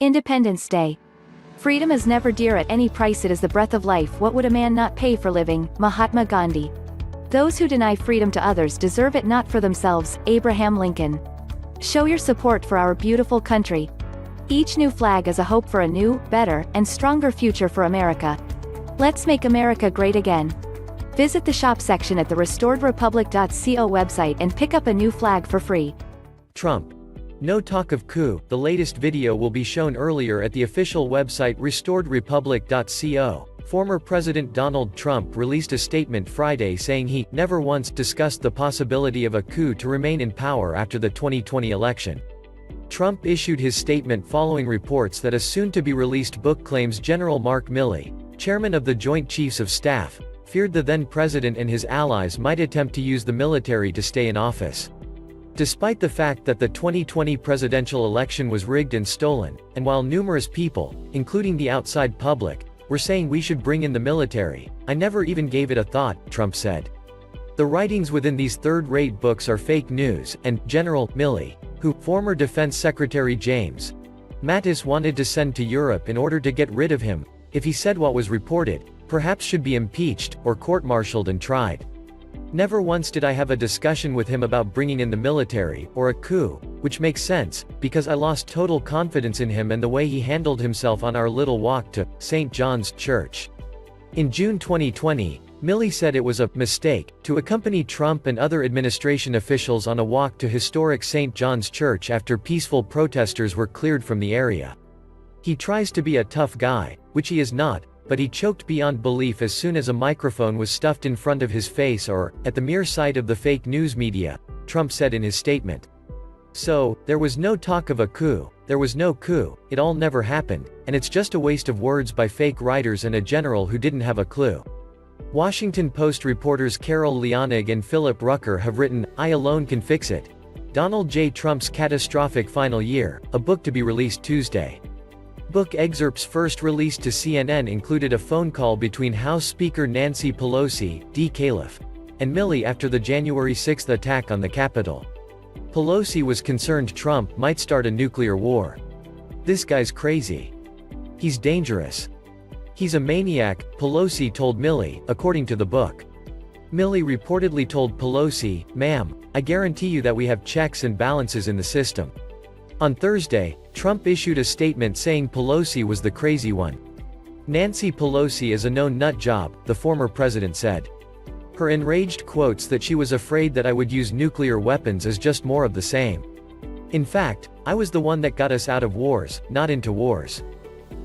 Independence Day. Freedom is never dear at any price. It is the breath of life. What would a man not pay for living? Mahatma Gandhi. Those who deny freedom to others deserve it not for themselves. Abraham Lincoln. Show your support for our beautiful country. Each new flag is a hope for a new, better, and stronger future for America. Let's make America great again. Visit the shop section at the restoredrepublic.co website and pick up a new flag for free. Trump. No talk of coup. The latest video will be shown earlier at the official website restoredrepublic.co. Former President Donald Trump released a statement Friday saying he never once discussed the possibility of a coup to remain in power after the 2020 election. Trump issued his statement following reports that a soon-to-be-released book claims General Mark Milley, chairman of the Joint Chiefs of Staff, feared the then-president and his allies might attempt to use the military to stay in office. Despite the fact that the 2020 presidential election was rigged and stolen, and while numerous people, including the outside public, were saying we should bring in the military, I never even gave it a thought, Trump said. The writings within these third-rate books are fake news, and General Milley, who former Defense Secretary James Mattis wanted to send to Europe in order to get rid of him, if he said what was reported, perhaps should be impeached, or court-martialed and tried. Never once did I have a discussion with him about bringing in the military, or a coup, which makes sense, because I lost total confidence in him and the way he handled himself on our little walk to St. John's Church. In June 2020, Milley said it was a mistake to accompany Trump and other administration officials on a walk to historic St. John's Church after peaceful protesters were cleared from the area. He tries to be a tough guy, which he is not, but he choked beyond belief as soon as a microphone was stuffed in front of his face or, at the mere sight of the fake news media, Trump said in his statement. So, there was no talk of a coup, there was no coup, it all never happened, and it's just a waste of words by fake writers and a general who didn't have a clue. Washington Post reporters Carol Leonig and Philip Rucker have written, I Alone Can Fix It. Donald J. Trump's Catastrophic Final Year, a book to be released Tuesday. Book excerpts first released to CNN included a phone call between House Speaker Nancy Pelosi, D. Califf, and Milley after the January 6 attack on the Capitol. Pelosi was concerned Trump might start a nuclear war. This guy's crazy. He's dangerous. He's a maniac, Pelosi told Milley, according to the book. Milley reportedly told Pelosi, Ma'am, I guarantee you that we have checks and balances in the system. On Thursday, Trump issued a statement saying Pelosi was the crazy one. Nancy Pelosi is a known nut job, the former president said. Her enraged quotes that she was afraid that I would use nuclear weapons is just more of the same. In fact, I was the one that got us out of wars, not into wars.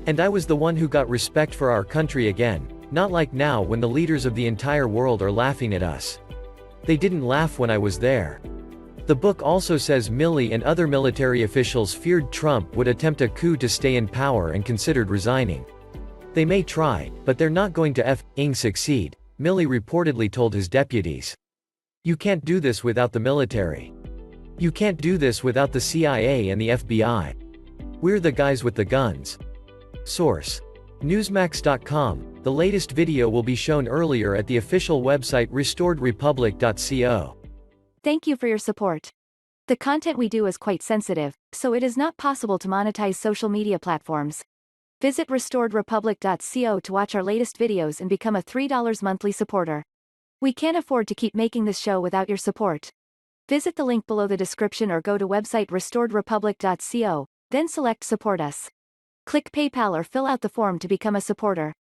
And I was the one who got respect for our country again, not like now when the leaders of the entire world are laughing at us. They didn't laugh when I was there. The book also says Milley and other military officials feared Trump would attempt a coup to stay in power and considered resigning. They may try, but they're not going to f***ing succeed, Milley reportedly told his deputies. You can't do this without the military. You can't do this without the CIA and the FBI. We're the guys with the guns. Source: Newsmax.com. The latest video will be shown earlier at the official website restoredrepublic.co. Thank you for your support. The content we do is quite sensitive, so it is not possible to monetize social media platforms. Visit restoredrepublic.co to watch our latest videos and become a $3 monthly supporter. We can't afford to keep making this show without your support. Visit the link below the description or go to website restoredrepublic.co, then select Support Us. Click PayPal or fill out the form to become a supporter.